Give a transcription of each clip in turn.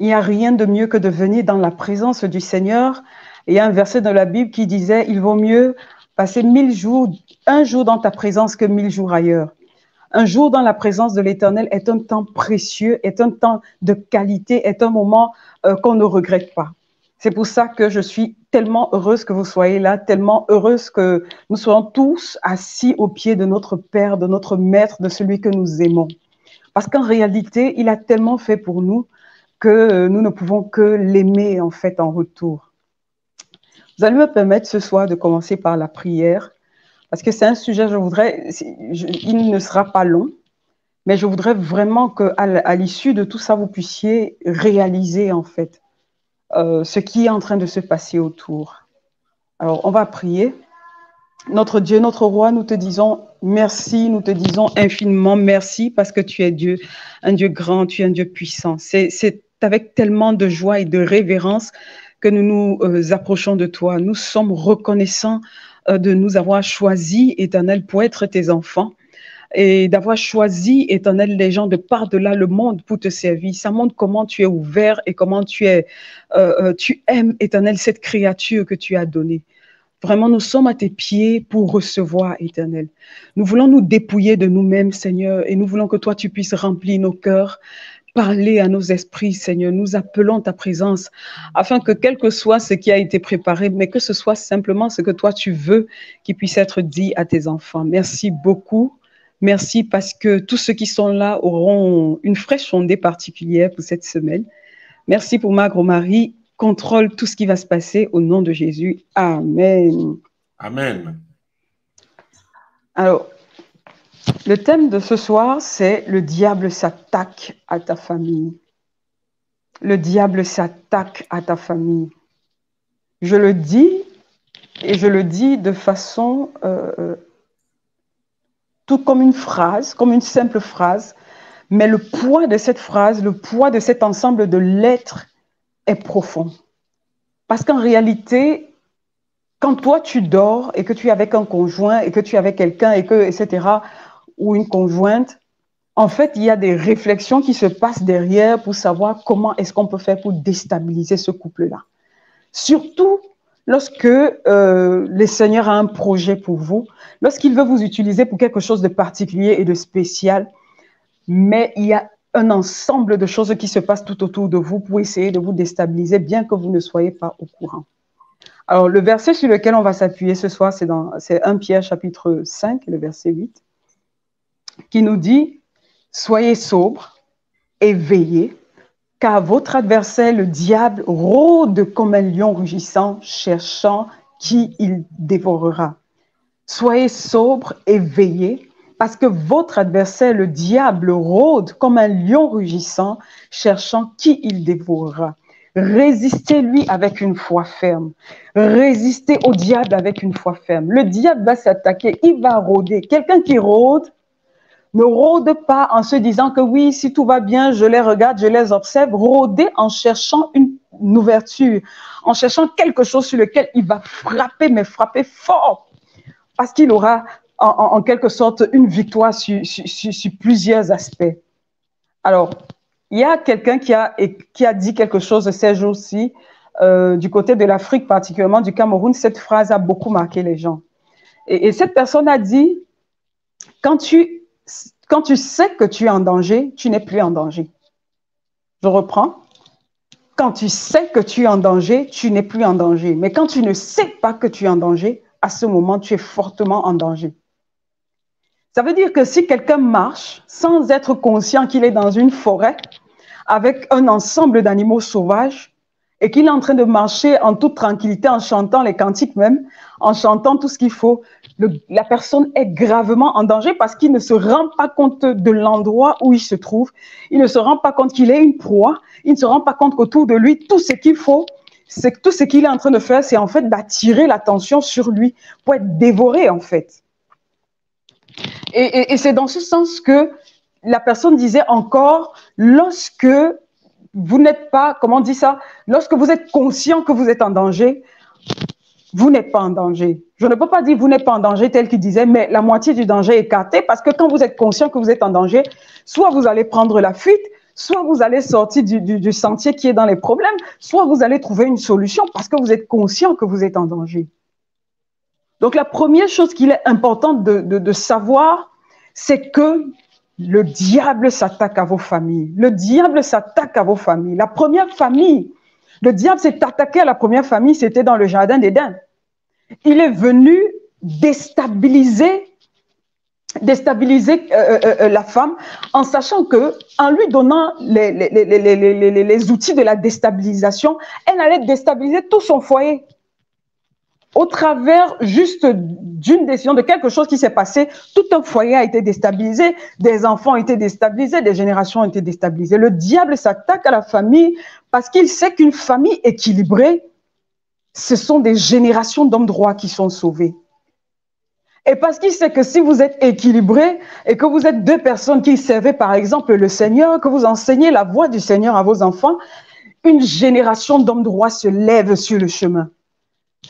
Il n'y a rien de mieux que de venir dans la présence du Seigneur. Il y a un verset dans la Bible qui disait, il vaut mieux passer 1000 jours, un jour dans ta présence que 1000 jours ailleurs. Un jour dans la présence de l'Éternel est un temps précieux, est un temps de qualité, est un moment qu'on ne regrette pas. C'est pour ça que je suis tellement heureuse que vous soyez là, tellement heureuse que nous soyons tous assis aux pieds de notre Père, de notre Maître, de celui que nous aimons. Parce qu'en réalité, il a tellement fait pour nous que nous ne pouvons que l'aimer en fait en retour. Vous allez me permettre ce soir de commencer par la prière. Parce que c'est un sujet, il ne sera pas long, mais je voudrais vraiment qu'à l'issue de tout ça, vous puissiez réaliser en fait ce qui est en train de se passer autour. Alors, on va prier. Notre Dieu, notre Roi, nous te disons merci, nous te disons infiniment merci parce que tu es Dieu, un Dieu grand, tu es un Dieu puissant. C'est avec tellement de joie et de révérence que nous nous approchons de toi. Nous sommes reconnaissants de nous avoir choisis, Éternel, pour être tes enfants et d'avoir choisi, Éternel, les gens de par-delà le monde pour te servir. Ça montre comment tu es ouvert et comment tu aimes, Éternel, cette créature que tu as donnée. Vraiment, nous sommes à tes pieds pour recevoir, Éternel. Nous voulons nous dépouiller de nous-mêmes, Seigneur, et nous voulons que toi, tu puisses remplir nos cœurs. Parler à nos esprits, Seigneur. Nous appelons ta présence afin que quel que soit ce qui a été préparé, mais que ce soit simplement ce que toi tu veux qui puisse être dit à tes enfants. Merci beaucoup. Merci parce que tous ceux qui sont là auront une fraîche ondée particulière pour cette semaine. Merci pour ma grand-Marie. Contrôle tout ce qui va se passer au nom de Jésus. Amen. Amen. Alors, le thème de ce soir, c'est « Le diable s'attaque à ta famille ». Le diable s'attaque à ta famille. Je le dis, et je le dis de façon, tout comme une phrase, comme une simple phrase, mais le poids de cette phrase, le poids de cet ensemble de lettres est profond. Parce qu'en réalité, quand toi tu dors et que tu es avec un conjoint et que tu es avec quelqu'un et que, etc., ou une conjointe, en fait, il y a des réflexions qui se passent derrière pour savoir comment est-ce qu'on peut faire pour déstabiliser ce couple-là. Surtout lorsque le Seigneur a un projet pour vous, lorsqu'il veut vous utiliser pour quelque chose de particulier et de spécial, mais il y a un ensemble de choses qui se passent tout autour de vous pour essayer de vous déstabiliser, bien que vous ne soyez pas au courant. Alors, le verset sur lequel on va s'appuyer ce soir, c'est 1 Pierre chapitre 5, le verset 8, qui nous dit « Soyez sobres et veillez, car votre adversaire, le diable, rôde comme un lion rugissant, cherchant qui il dévorera. Soyez sobres et veillez, parce que votre adversaire, le diable, rôde comme un lion rugissant, cherchant qui il dévorera. Résistez-lui avec une foi ferme. Résistez au diable avec une foi ferme. Le diable va s'attaquer, il va rôder. Quelqu'un qui rôde ne rôde pas en se disant que oui, si tout va bien, je les regarde, je les observe. Rôder en cherchant une ouverture, en cherchant quelque chose sur lequel il va frapper, mais frapper fort, parce qu'il aura en quelque sorte une victoire sur plusieurs aspects. Alors, il y a quelqu'un qui a dit quelque chose ces jours-ci, du côté de l'Afrique, particulièrement du Cameroun. Cette phrase a beaucoup marqué les gens. Et cette personne a dit, quand tu sais que tu es en danger, tu n'es plus en danger. Je reprends. Quand tu sais que tu es en danger, tu n'es plus en danger. Mais quand tu ne sais pas que tu es en danger, à ce moment, tu es fortement en danger. Ça veut dire que si quelqu'un marche sans être conscient qu'il est dans une forêt avec un ensemble d'animaux sauvages et qu'il est en train de marcher en toute tranquillité, en chantant les cantiques même, en chantant tout ce qu'il faut, la personne est gravement en danger parce qu'il ne se rend pas compte de l'endroit où il se trouve. Il ne se rend pas compte qu'il est une proie. Il ne se rend pas compte qu'autour de lui, tout ce qu'il faut, tout ce qu'il est en train de faire, c'est en fait d'attirer l'attention sur lui pour être dévoré en fait. Et c'est dans ce sens que la personne disait encore, lorsque vous n'êtes pas, comment on dit ça, lorsque vous êtes conscient que vous êtes en danger, vous n'êtes pas en danger. Je ne peux pas dire vous n'êtes pas en danger tel qu'il disait, mais la moitié du danger est écartée parce que quand vous êtes conscient que vous êtes en danger, soit vous allez prendre la fuite, Soit vous allez sortir du sentier qui est dans les problèmes, soit vous allez trouver une solution parce que vous êtes conscient que vous êtes en danger. Donc la première chose qu'il est important de savoir, c'est que le diable s'attaque à vos familles. Le diable s'attaque à vos familles. La première famille, le diable s'est attaqué à la première famille, c'était dans le jardin d'Éden. Il est venu déstabiliser la femme en sachant que, en lui donnant les outils de la déstabilisation, elle allait déstabiliser tout son foyer. Au travers juste d'une décision, de quelque chose qui s'est passé, tout un foyer a été déstabilisé, des enfants ont été déstabilisés, des générations ont été déstabilisées. Le diable s'attaque à la famille parce qu'il sait qu'une famille équilibrée, ce sont des générations d'hommes droits qui sont sauvés. Et parce qu'il sait que si vous êtes équilibré et que vous êtes deux personnes qui servaient par exemple le Seigneur, que vous enseignez la voix du Seigneur à vos enfants, une génération d'hommes droits se lève sur le chemin.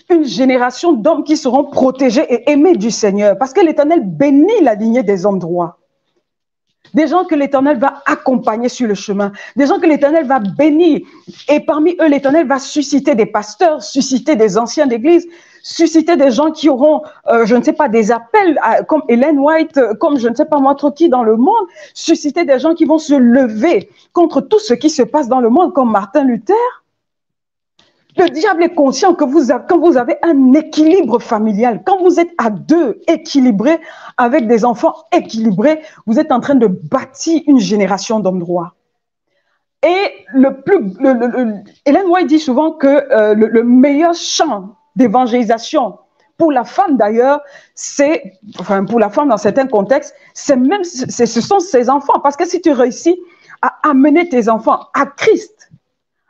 Une génération d'hommes qui seront protégés et aimés du Seigneur. Parce que l'Éternel bénit la lignée des hommes droits. Des gens que l'Éternel va accompagner sur le chemin. Des gens que l'Éternel va bénir. Et parmi eux, l'Éternel va susciter des pasteurs, susciter des anciens d'église, susciter des gens qui auront, je ne sais pas, des appels, comme Ellen White, comme je ne sais pas moi trop qui dans le monde, susciter des gens qui vont se lever contre tout ce qui se passe dans le monde, comme Martin Luther. Le diable est conscient que quand vous avez un équilibre familial, quand vous êtes à deux équilibrés, avec des enfants équilibrés, vous êtes en train de bâtir une génération d'hommes droits. Et Ellen White dit souvent que le meilleur champ d'évangélisation pour la femme d'ailleurs, pour la femme dans certains contextes, ce sont ses enfants. Parce que si tu réussis à amener tes enfants à Christ,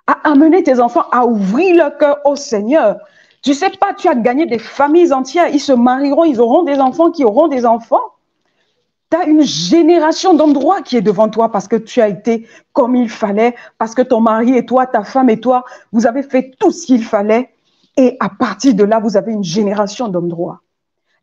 à amener tes enfants à ouvrir leur cœur au Seigneur. Tu sais pas, tu as gagné des familles entières. Ils se marieront, ils auront des enfants qui auront des enfants. Tu as une génération d'hommes droits qui est devant toi parce que tu as été comme il fallait, parce que ton mari et toi, ta femme et toi, vous avez fait tout ce qu'il fallait. Et à partir de là, vous avez une génération d'hommes droits.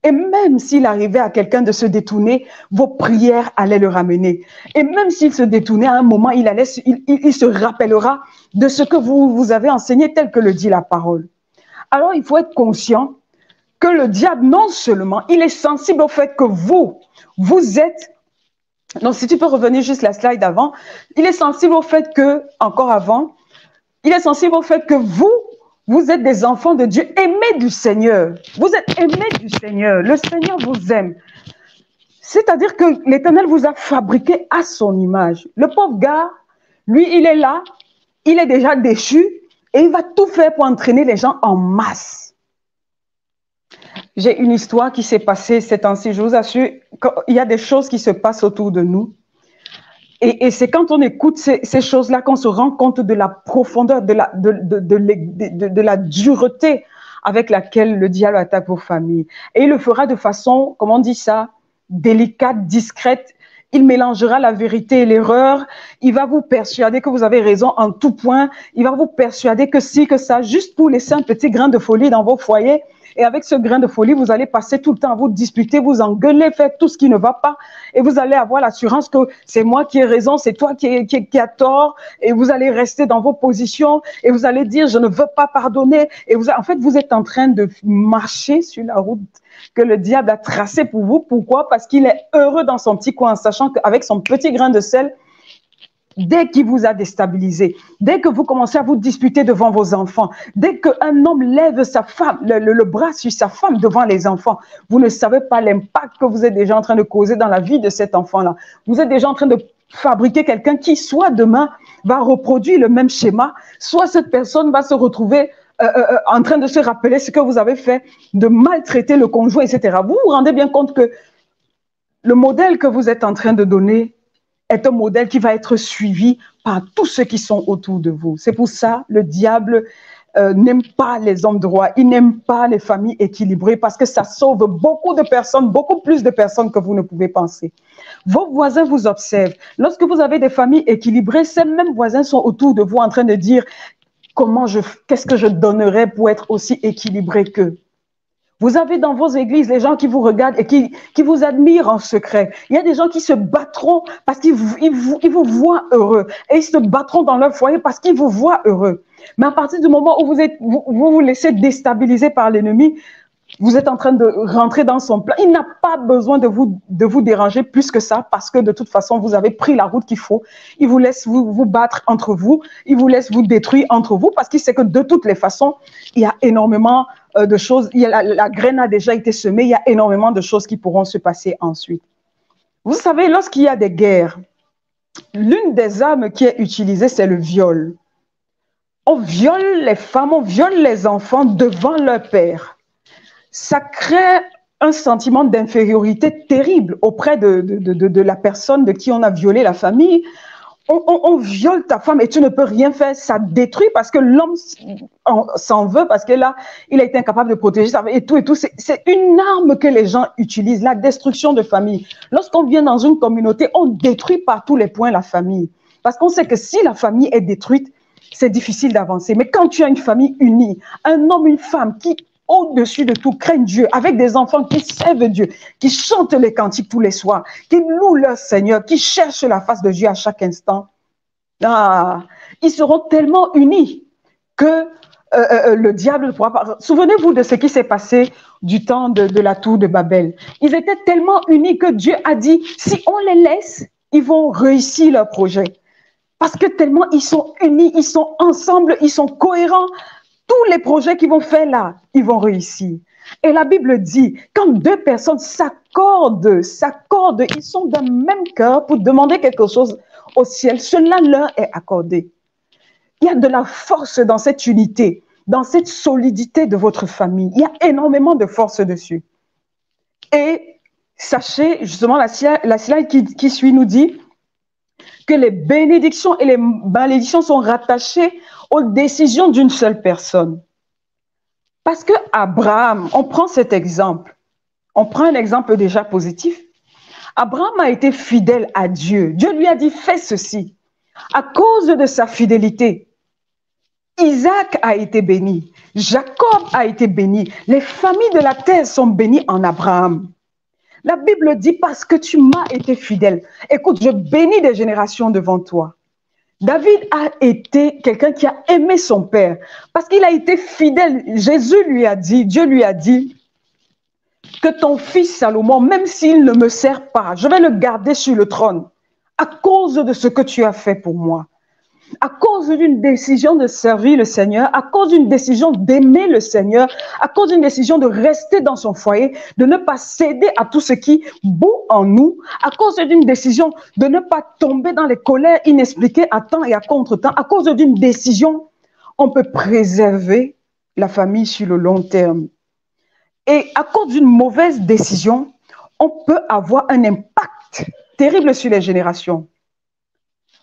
Et même s'il arrivait à quelqu'un de se détourner, vos prières allaient le ramener. Et même s'il se détournait à un moment, il se rappellera de ce que vous avez enseigné tel que le dit la parole. Alors, il faut être conscient que le diable, non seulement, il est sensible au fait que vous êtes... Donc, si tu peux revenir juste la slide avant. Il est sensible au fait que, encore avant, il est sensible au fait que vous êtes des enfants de Dieu, aimés du Seigneur. Vous êtes aimés du Seigneur. Le Seigneur vous aime. C'est-à-dire que l'Éternel vous a fabriqué à son image. Le pauvre gars, lui, il est là, il est déjà déchu et il va tout faire pour entraîner les gens en masse. J'ai une histoire qui s'est passée ces temps-ci. Je vous assure, il y a des choses qui se passent autour de nous. Et c'est quand on écoute ces choses-là qu'on se rend compte de la profondeur, de la dureté avec laquelle le diable attaque vos familles. Et il le fera de façon, comment on dit ça, délicate, discrète. Il mélangera la vérité et l'erreur. Il va vous persuader que vous avez raison en tout point. Il va vous persuader que si, que ça, juste pour laisser un petit grain de folie dans vos foyers. Et avec ce grain de folie, vous allez passer tout le temps à vous disputer, vous engueuler, faire tout ce qui ne va pas. Et vous allez avoir l'assurance que c'est moi qui ai raison, c'est toi qui as tort. Et vous allez rester dans vos positions et vous allez dire, je ne veux pas pardonner. Et en fait, vous êtes en train de marcher sur la route que le diable a tracée pour vous. Pourquoi? Parce qu'il est heureux dans son petit coin, en sachant qu'avec son petit grain de sel, dès qu'il vous a déstabilisé, dès que vous commencez à vous disputer devant vos enfants, dès qu'un homme lève sa femme, le bras sur sa femme devant les enfants, vous ne savez pas l'impact que vous êtes déjà en train de causer dans la vie de cet enfant-là. Vous êtes déjà en train de fabriquer quelqu'un qui, soit demain, va reproduire le même schéma, soit cette personne va se retrouver en train de se rappeler ce que vous avez fait, de maltraiter le conjoint, etc. Vous vous rendez bien compte que le modèle que vous êtes en train de donner est un modèle qui va être suivi par tous ceux qui sont autour de vous. C'est pour ça le diable n'aime pas les hommes droits, il n'aime pas les familles équilibrées parce que ça sauve beaucoup de personnes, beaucoup plus de personnes que vous ne pouvez penser. Vos voisins vous observent. Lorsque vous avez des familles équilibrées, ces mêmes voisins sont autour de vous en train de dire qu'est-ce que je donnerais pour être aussi équilibré qu'eux. Vous avez dans vos églises les gens qui vous regardent et qui vous admirent en secret. Il y a des gens qui se battront parce qu'ils vous voient heureux. Et ils se battront dans leur foyer parce qu'ils vous voient heureux. Mais à partir du moment où vous laissez déstabiliser par l'ennemi, vous êtes en train de rentrer dans son plan. Il n'a pas besoin de vous déranger plus que ça parce que de toute façon, vous avez pris la route qu'il faut. Il vous laisse vous battre entre vous. Il vous laisse vous détruire entre vous parce qu'il sait que de toutes les façons, il y a énormément de choses. La graine a déjà été semée. Il y a énormément de choses qui pourront se passer ensuite. Vous savez, lorsqu'il y a des guerres, l'une des armes qui est utilisée, c'est le viol. On viole les femmes, on viole les enfants devant leur père. Ça crée un sentiment d'infériorité terrible auprès de la personne de qui on a violé la famille. On viole ta femme et tu ne peux rien faire. Ça détruit parce que l'homme s'en veut, parce que là, il a été incapable de protéger sa famille et tout et tout. C'est une arme que les gens utilisent, la destruction de famille. Lorsqu'on vient dans une communauté, on détruit par tous les points la famille. Parce qu'on sait que si la famille est détruite, c'est difficile d'avancer. Mais quand tu as une famille unie, un homme, une femme qui au-dessus de tout, craignent Dieu, avec des enfants qui servent Dieu, qui chantent les cantiques tous les soirs, qui louent leur Seigneur, qui cherchent la face de Dieu à chaque instant. Ils seront tellement unis que le diable ne pourra pas... Souvenez-vous de ce qui s'est passé du temps de la tour de Babel. Ils étaient tellement unis que Dieu a dit, si on les laisse, ils vont réussir leur projet. Parce que tellement ils sont unis, ils sont ensemble, ils sont cohérents. Tous les projets qu'ils vont faire là, ils vont réussir. Et la Bible dit, quand deux personnes s'accordent, ils sont d'un même cœur pour demander quelque chose au ciel, cela leur est accordé. Il y a de la force dans cette unité, dans cette solidité de votre famille. Il y a énormément de force dessus. Et sachez, justement, la slide qui suit nous dit que les bénédictions et les malédictions sont rattachées aux décisions d'une seule personne. Parce que Abraham, on prend cet exemple, on prend un exemple déjà positif. Abraham a été fidèle à Dieu. Dieu lui a dit, fais ceci. À cause de sa fidélité, Isaac a été béni, Jacob a été béni, les familles de la terre sont bénies en Abraham. La Bible dit, parce que tu m'as été fidèle. Écoute, je bénis des générations devant toi. David a été quelqu'un qui a aimé son père parce qu'il a été fidèle. Jésus lui a dit, Dieu lui a dit que ton fils Salomon, même s'il ne me sert pas, je vais le garder sur le trône à cause de ce que tu as fait pour moi. À cause d'une décision de servir le Seigneur, à cause d'une décision d'aimer le Seigneur, à cause d'une décision de rester dans son foyer, de ne pas céder à tout ce qui bout en nous, à cause d'une décision de ne pas tomber dans les colères inexpliquées à temps et à contre-temps, à cause d'une décision, on peut préserver la famille sur le long terme. Et à cause d'une mauvaise décision, on peut avoir un impact terrible sur les générations.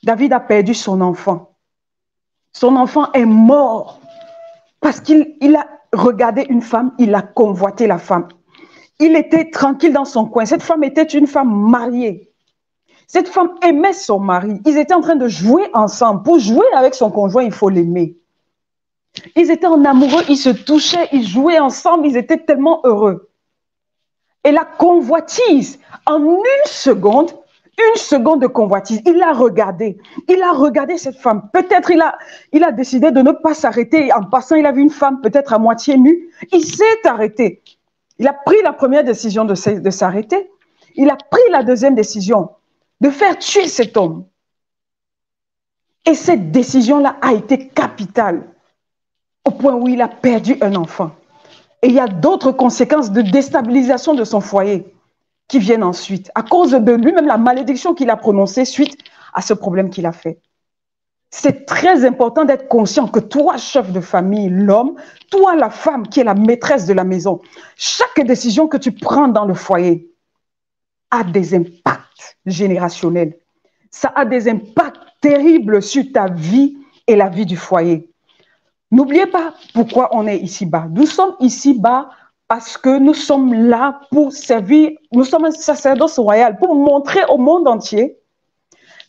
David a perdu son enfant. Son enfant est mort parce qu'il a regardé une femme, il a convoité la femme. Il était tranquille dans son coin. Cette femme était une femme mariée. Cette femme aimait son mari. Ils étaient en train de jouer ensemble. Pour jouer avec son conjoint, il faut l'aimer. Ils étaient en amoureux, ils se touchaient, ils jouaient ensemble, ils étaient tellement heureux. Et la convoitise, en une seconde de convoitise, il a regardé cette femme. Peut-être il a décidé de ne pas s'arrêter. En passant, il a vu une femme peut-être à moitié nue. Il s'est arrêté. Il a pris la première décision de s'arrêter. Il a pris la deuxième décision de faire tuer cet homme. Et cette décision-là a été capitale au point où il a perdu un enfant. Et il y a d'autres conséquences de déstabilisation de son foyer qui viennent ensuite, à cause de lui-même, la malédiction qu'il a prononcée suite à ce problème qu'il a fait. C'est très important d'être conscient que toi, chef de famille, l'homme, toi, la femme qui est la maîtresse de la maison, chaque décision que tu prends dans le foyer a des impacts générationnels. Ça a des impacts terribles sur ta vie et la vie du foyer. N'oubliez pas pourquoi on est ici-bas. Nous sommes ici-bas parce que nous sommes là pour servir, nous sommes un sacerdoce royal, pour montrer au monde entier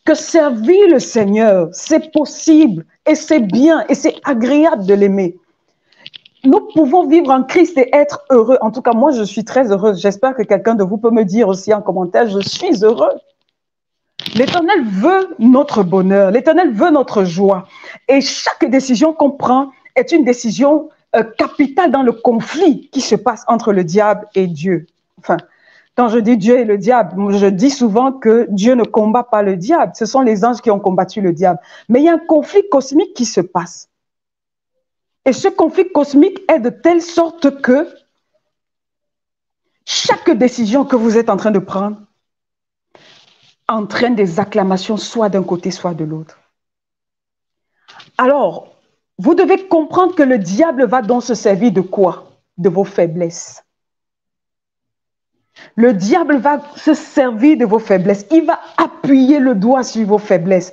que servir le Seigneur, c'est possible et c'est bien et c'est agréable de l'aimer. nous pouvons vivre en Christ et être heureux. En tout cas, moi, je suis très heureuse. J'espère que quelqu'un de vous peut me dire aussi en commentaire, je suis heureux. L'Éternel veut notre bonheur. L'Éternel veut notre joie. Et chaque décision qu'on prend est une décision capitale dans le conflit qui se passe entre le diable et Dieu. Enfin, quand je dis Dieu et le diable, je dis souvent que Dieu ne combat pas le diable. Ce sont les anges qui ont combattu le diable. Mais il y a un conflit cosmique qui se passe. Et ce conflit cosmique est de telle sorte que chaque décision que vous êtes en train de prendre entraîne des acclamations soit d'un côté, soit de l'autre. Alors, vous devez comprendre que le diable va donc se servir de quoi? De vos faiblesses. Le diable va se servir de vos faiblesses. Il va appuyer le doigt sur vos faiblesses.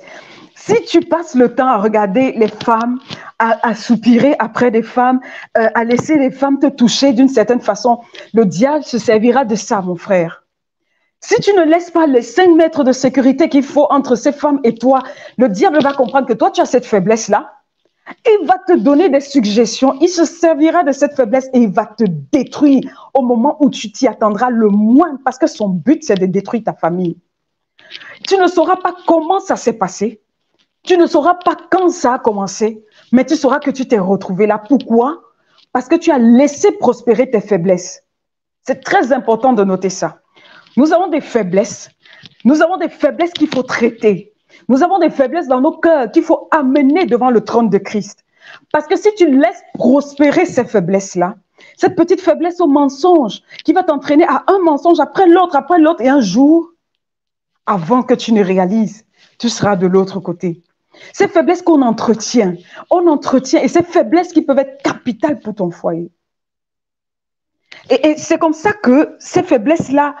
Si tu passes le temps à regarder les femmes, à soupirer après des femmes, à laisser les femmes te toucher d'une certaine façon, le diable se servira de ça, mon frère. Si tu ne laisses pas les 5 mètres de sécurité qu'il faut entre ces femmes et toi, le diable va comprendre que toi, tu as cette faiblesse-là. Il va te donner des suggestions. Il se servira de cette faiblesse et il va te détruire au moment où tu t'y attendras le moins parce que son but, c'est de détruire ta famille. Tu ne sauras pas comment ça s'est passé. Tu ne sauras pas quand ça a commencé, mais tu sauras que tu t'es retrouvé là. Pourquoi? Parce que tu as laissé prospérer tes faiblesses. C'est très important de noter ça. Nous avons des faiblesses. Nous avons des faiblesses qu'il faut traiter. Nous avons des faiblesses dans nos cœurs qu'il faut amener devant le trône de Christ. Parce que si tu laisses prospérer ces faiblesses-là, cette petite faiblesse au mensonge qui va t'entraîner à un mensonge après l'autre, et un jour, avant que tu ne réalises, tu seras de l'autre côté. Ces faiblesses qu'on entretient, et ces faiblesses qui peuvent être capitales pour ton foyer. Et c'est comme ça que ces faiblesses-là,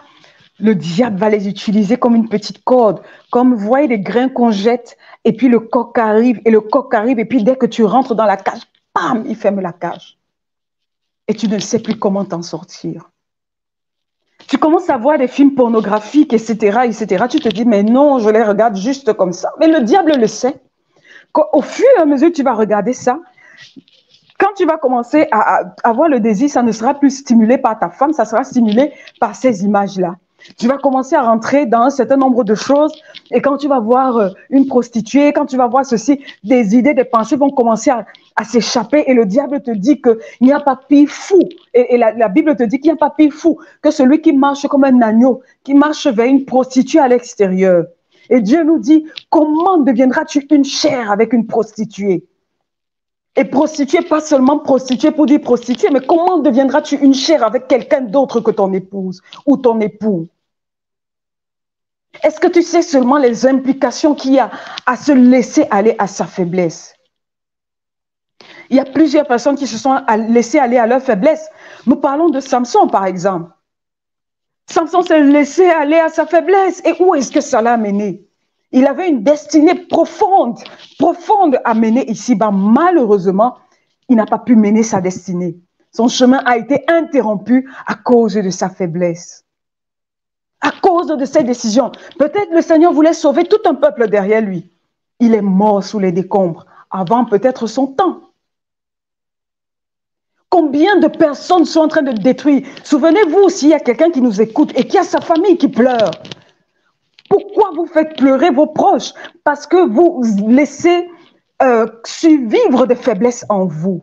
le diable va les utiliser comme une petite corde, comme vous voyez des grains qu'on jette, et puis le coq arrive, et puis dès que tu rentres dans la cage, bam, il ferme la cage. Et tu ne sais plus comment t'en sortir. Tu commences à voir des films pornographiques, etc., Tu te dis, mais non, je les regarde juste comme ça. Mais le diable le sait. Au fur et à mesure que tu vas regarder ça, quand tu vas commencer à avoir le désir, ça ne sera plus stimulé par ta femme, ça sera stimulé par ces images-là. Tu vas commencer à rentrer dans un certain nombre de choses et quand tu vas voir une prostituée, quand tu vas voir ceci, des idées, des pensées vont commencer à s'échapper et le diable te dit qu'il n'y a pas pire fou. Et la Bible te dit qu'il n'y a pas pire fou que celui qui marche comme un agneau, qui marche vers une prostituée à l'extérieur. Et Dieu nous dit, comment deviendras-tu une chair avec une prostituée? Et prostituée, pas seulement prostituée pour dire prostituée, mais comment deviendras-tu une chair avec quelqu'un d'autre que ton épouse ou ton époux? Est-ce que tu sais seulement les implications qu'il y a à se laisser aller à sa faiblesse? Il y a plusieurs personnes qui se sont laissées aller à leur faiblesse. Nous parlons de Samson, par exemple. Samson s'est laissé aller à sa faiblesse. Et où est-ce que ça l'a mené? Il avait une destinée profonde à mener ici-bas. Malheureusement, il n'a pas pu mener sa destinée. Son chemin a été interrompu à cause de sa faiblesse. À cause de ses décisions. Peut-être le Seigneur voulait sauver tout un peuple derrière lui. Il est mort sous les décombres, avant peut-être son temps. Combien de personnes sont en train de détruire? Souvenez-vous, s'il y a quelqu'un qui nous écoute et qui a sa famille qui pleure. Pourquoi vous faites pleurer vos proches? Parce que vous laissez survivre des faiblesses en vous.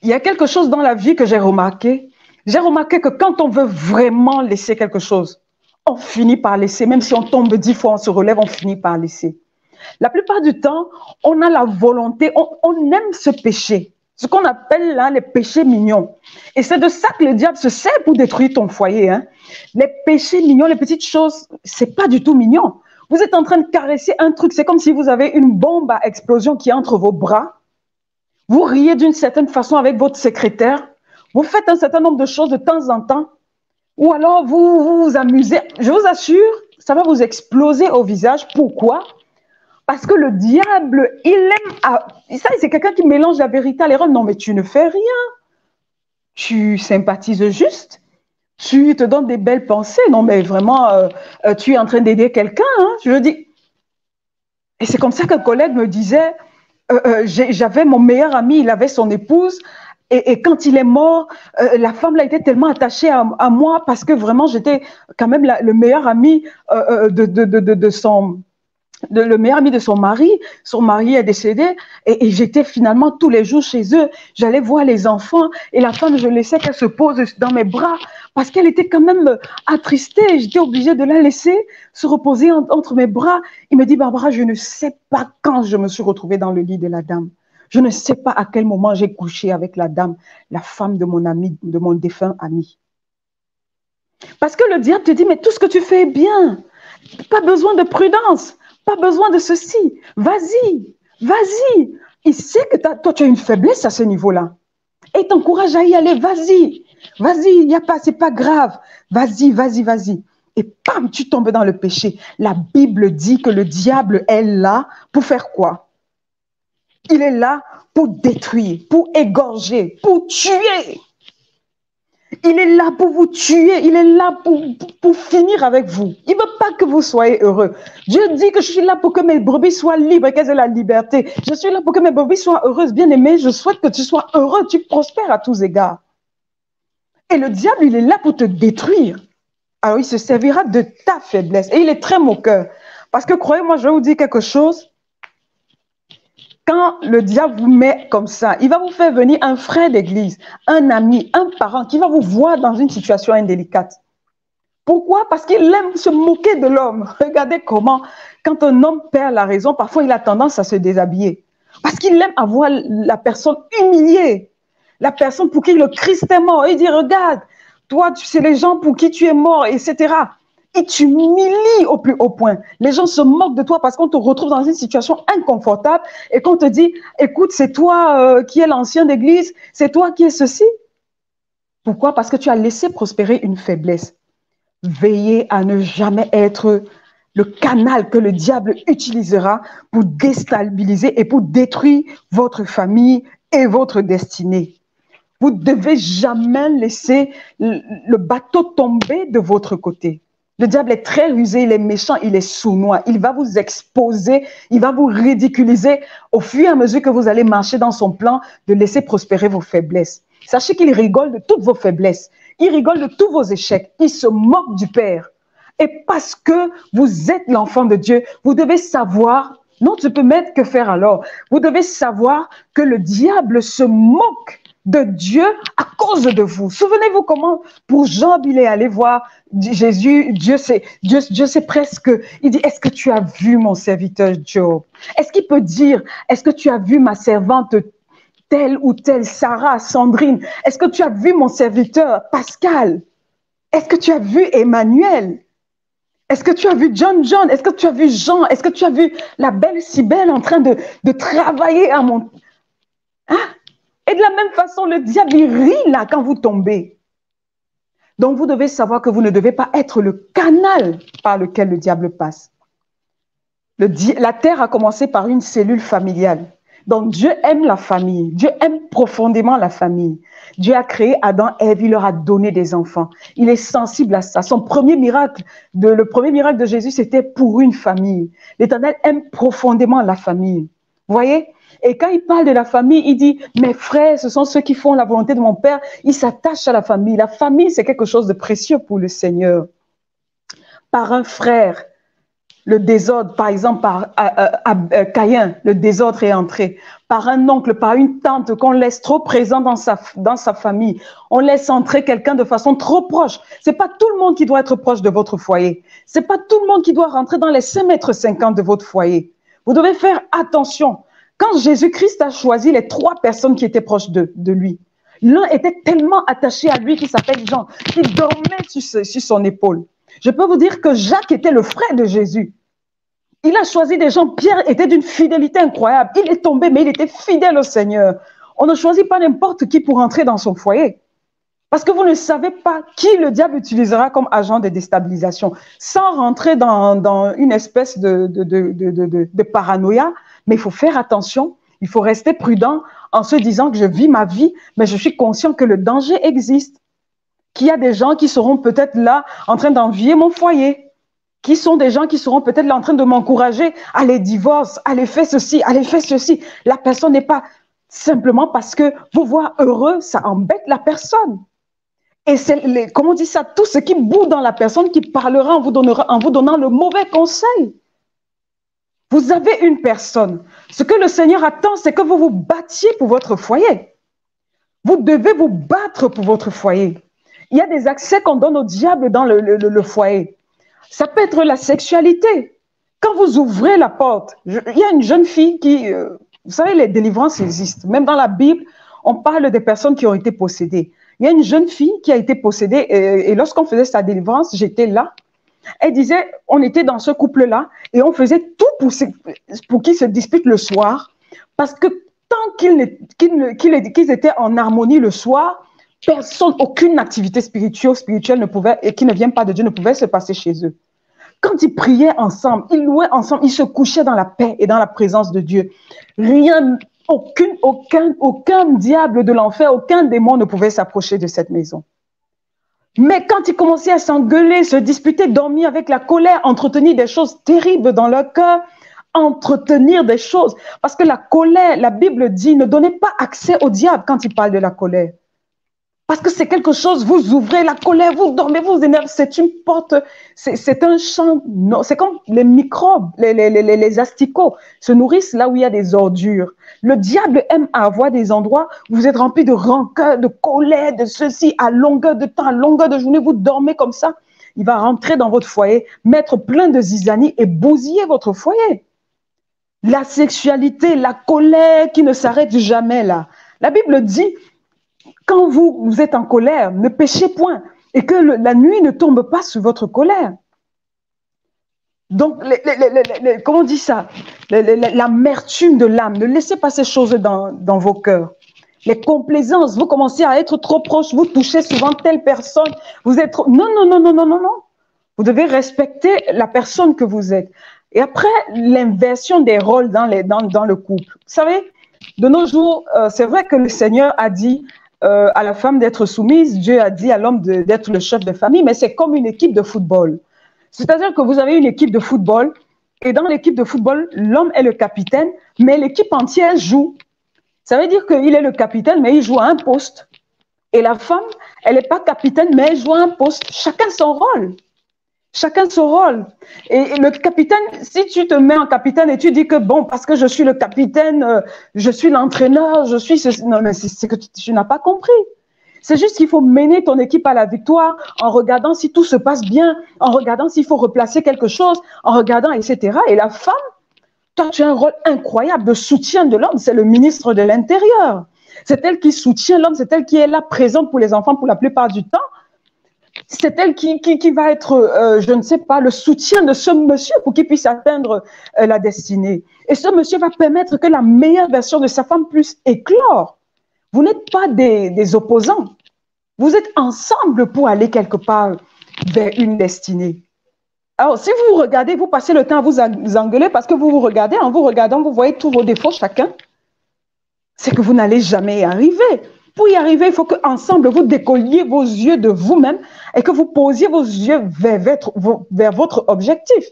Il y a quelque chose dans la vie que j'ai remarqué. J'ai remarqué que quand on veut vraiment laisser quelque chose, on finit par laisser. Même si on tombe 10 fois, on se relève, on finit par laisser. La plupart du temps, on a la volonté, on aime ce péché. Ce qu'on appelle là les péchés mignons. Et c'est de ça que le diable se sert pour détruire ton foyer. Hein. Les péchés mignons, les petites choses, c'est pas du tout mignon. Vous êtes en train de caresser un truc, c'est comme si vous avez une bombe à explosion qui est entre vos bras. Vous riez d'une certaine façon avec votre secrétaire. Vous faites un certain nombre de choses de temps en temps. Ou alors vous vous amusez. Je vous assure, ça va vous exploser au visage. Pourquoi? Parce que le diable, il aime... Ça, c'est quelqu'un qui mélange la vérité à l'erreur. Non, mais tu ne fais rien. Tu sympathises juste. Tu te donnes des belles pensées. Non, mais vraiment, tu es en train d'aider quelqu'un. Hein, je le dis. Et c'est comme ça qu'un collègue me disait, j'avais mon meilleur ami, il avait son épouse. Et quand il est mort, la femme là était tellement attachée à moi parce que vraiment j'étais quand même le meilleur ami le meilleur ami de son mari. Son mari est décédé et j'étais finalement tous les jours chez eux. J'allais voir les enfants et la femme, je laissais qu'elle se pose dans mes bras parce qu'elle était quand même attristée. J'étais obligée de la laisser se reposer entre mes bras. Il me dit, Barbara, je ne sais pas quand je me suis retrouvée dans le lit de la dame. Je ne sais pas à quel moment j'ai couché avec la dame, la femme de mon ami, de mon défunt ami. Parce que le diable te dit, mais tout ce que tu fais est bien. Pas besoin de prudence. Pas besoin de ceci. Vas-y, vas-y. Il sait que toi, tu as une faiblesse à ce niveau-là. Et il t'encourage à y aller. Vas-y, vas-y, c'est pas grave. Vas-y, vas-y, vas-y. Et pam, tu tombes dans le péché. La Bible dit que le diable est là pour faire quoi? Il est là pour détruire, pour égorger, pour tuer. Il est là pour vous tuer. Il est là pour finir avec vous. Il ne veut pas que vous soyez heureux. Dieu dit que je suis là pour que mes brebis soient libres et qu'elles aient la liberté. Je suis là pour que mes brebis soient heureuses, bien-aimées. Je souhaite que tu sois heureux, tu prospères à tous égards. Et le diable, il est là pour te détruire. Alors, il se servira de ta faiblesse. Et il est très moqueur. Parce que croyez-moi, je vais vous dire quelque chose. Quand le diable vous met comme ça, il va vous faire venir un frère d'église, un ami, un parent qui va vous voir dans une situation indélicate. Pourquoi? Parce qu'il aime se moquer de l'homme. Regardez comment, quand un homme perd la raison, parfois il a tendance à se déshabiller. Parce qu'il aime avoir la personne humiliée. La personne pour qui le Christ est mort. Il dit, regarde, toi, c'est les gens pour qui tu es mort, etc. Et tu t'humilies au plus haut point. Les gens se moquent de toi parce qu'on te retrouve dans une situation inconfortable et qu'on te dit, écoute, c'est toi qui es l'ancien d'église, c'est toi qui es ceci. Pourquoi? Parce que tu as laissé prospérer une faiblesse. Veillez à ne jamais être le canal que le diable utilisera pour déstabiliser et pour détruire votre famille et votre destinée. Vous ne devez jamais laisser le bateau tomber de votre côté. Le diable est très rusé, il est méchant, il est sournois. Il va vous exposer, il va vous ridiculiser au fur et à mesure que vous allez marcher dans son plan de laisser prospérer vos faiblesses. Sachez qu'il rigole de toutes vos faiblesses. Il rigole de tous vos échecs. Il se moque du Père. Et parce que vous êtes l'enfant de Dieu, vous devez savoir, non, tu peux mettre que faire alors. Vous devez savoir que le diable se moque de Dieu à cause de vous. Souvenez-vous comment pour Job il est allé voir Jésus, Dieu c'est presque, il dit, est-ce que tu as vu mon serviteur Job? Est-ce qu'il peut dire, est-ce que tu as vu ma servante telle ou telle, Sarah, Sandrine? Est-ce que tu as vu mon serviteur Pascal? Est-ce que tu as vu Emmanuel? Est-ce que tu as vu John? Est-ce que tu as vu Jean? Est-ce que tu as vu la belle Cybèle en train de travailler à mon... Hein? Et de la même façon, le diable, il rit là quand vous tombez. Donc, vous devez savoir que vous ne devez pas être le canal par lequel le diable passe. La terre a commencé par une cellule familiale. Donc, Dieu aime la famille. Dieu aime profondément la famille. Dieu a créé Adam et Ève, il leur a donné des enfants. Il est sensible à ça. Le premier miracle de Jésus, c'était pour une famille. L'Éternel aime profondément la famille. Vous voyez? Et quand il parle de la famille, il dit, mes frères, ce sont ceux qui font la volonté de mon Père. Il s'attache à la famille. La famille, c'est quelque chose de précieux pour le Seigneur. Par un frère, le désordre, par exemple, par Caïn, le désordre est entré. Par un oncle, par une tante qu'on laisse trop présent dans sa famille. On laisse entrer quelqu'un de façon trop proche. C'est pas tout le monde qui doit être proche de votre foyer. C'est pas tout le monde qui doit rentrer dans les 5,50 m de votre foyer. Vous devez faire attention. Quand Jésus-Christ a choisi les 3 personnes qui étaient proches de lui, l'un était tellement attaché à lui qui s'appelle Jean, qui dormait sur son épaule. Je peux vous dire que Jacques était le frère de Jésus. Il a choisi des gens. Pierre était d'une fidélité incroyable. Il est tombé, mais il était fidèle au Seigneur. On ne choisit pas n'importe qui pour entrer dans son foyer. Parce que vous ne savez pas qui le diable utilisera comme agent de déstabilisation. Sans rentrer dans une espèce de paranoïa, mais il faut faire attention. Il faut rester prudent en se disant que je vis ma vie, mais je suis conscient que le danger existe. Qu'il y a des gens qui seront peut-être là en train d'envier mon foyer. Qui sont des gens qui seront peut-être là en train de m'encourager. Allez, divorce, allez, fais ceci, allez, fais ceci. La personne n'est pas... Simplement parce que vous voir heureux, ça embête la personne. Et c'est, comment on dit ça, tout ce qui bout dans la personne qui parlera en vous donnant le mauvais conseil. Vous avez une personne. Ce que le Seigneur attend, c'est que vous vous battiez pour votre foyer. Vous devez vous battre pour votre foyer. Il y a des accès qu'on donne au diable dans le foyer. Ça peut être la sexualité. Quand vous ouvrez la porte, il y a une jeune fille qui... vous savez, les délivrances existent. Même dans la Bible, on parle des personnes qui ont été possédées. Il y a une jeune fille qui a été possédée et lorsqu'on faisait sa délivrance, j'étais là. Elle disait, on était dans ce couple-là et on faisait tout pour qu'ils se disputent le soir parce que tant qu'ils étaient en harmonie le soir, personne, aucune activité spirituelle ne pouvait, et qui ne vient pas de Dieu ne pouvait se passer chez eux. Quand ils priaient ensemble, ils louaient ensemble, ils se couchaient dans la paix et dans la présence de Dieu. Rien, aucun diable de l'enfer, aucun démon ne pouvait s'approcher de cette maison. Mais quand ils commençaient à s'engueuler, se disputer, dormir avec la colère, entretenir des choses terribles dans leur cœur, entretenir des choses. Parce que la colère, la Bible dit, ne donnez pas accès au diable quand il parle de la colère. Parce que c'est quelque chose, vous ouvrez la colère, vous dormez, vous énervez, c'est une porte, c'est un champ, c'est comme les microbes, les asticots se nourrissent là où il y a des ordures. Le diable aime avoir des endroits où vous êtes remplis de rancœur, de colère, de ceci, à longueur de temps, à longueur de journée, vous dormez comme ça. Il va rentrer dans votre foyer, mettre plein de zizanie et bousiller votre foyer. La sexualité, la colère qui ne s'arrête jamais là. La Bible dit, quand vous êtes en colère, ne péchez point et que la nuit ne tombe pas sur votre colère. Donc, comment on dit ça? L'amertume de l'âme, ne laissez pas ces choses dans vos cœurs. Les complaisances, vous commencez à être trop proche, vous touchez souvent telle personne, vous êtes trop... Non, non, non, non, non, non, non. Vous devez respecter la personne que vous êtes. Et après, l'inversion des rôles dans le couple. Vous savez, de nos jours, c'est vrai que le Seigneur a dit à la femme d'être soumise, Dieu a dit à l'homme d'être le chef de famille, mais c'est comme une équipe de football. C'est-à-dire que vous avez une équipe de football, et dans l'équipe de football, l'homme est le capitaine, mais l'équipe entière joue. Ça veut dire qu'il est le capitaine, mais il joue à un poste. Et la femme, elle n'est pas capitaine, mais elle joue à un poste. Chacun son rôle. Chacun son rôle. Et le capitaine, si tu te mets en capitaine et tu dis que bon, parce que je suis le capitaine, je suis l'entraîneur, je suis ceci. Non, mais c'est que tu n'as pas compris. C'est juste qu'il faut mener ton équipe à la victoire en regardant si tout se passe bien, en regardant s'il faut replacer quelque chose, en regardant, etc. Et la femme, toi, tu as un rôle incroyable de soutien de l'homme. C'est le ministre de l'Intérieur. C'est elle qui soutient l'homme, c'est elle qui est là présente pour les enfants pour la plupart du temps. C'est elle qui va être, je ne sais pas, le soutien de ce monsieur pour qu'il puisse atteindre la destinée. Et ce monsieur va permettre que la meilleure version de sa femme puisse éclore. Vous n'êtes pas des opposants. Vous êtes ensemble pour aller quelque part vers une destinée. Alors, si vous vous regardez, vous passez le temps à vous engueuler parce que vous vous regardez, en vous regardant, vous voyez tous vos défauts chacun, c'est que vous n'allez jamais y arriver. Pour y arriver, il faut qu'ensemble, vous décolliez vos yeux de vous-même et que vous posiez vos yeux vers votre objectif.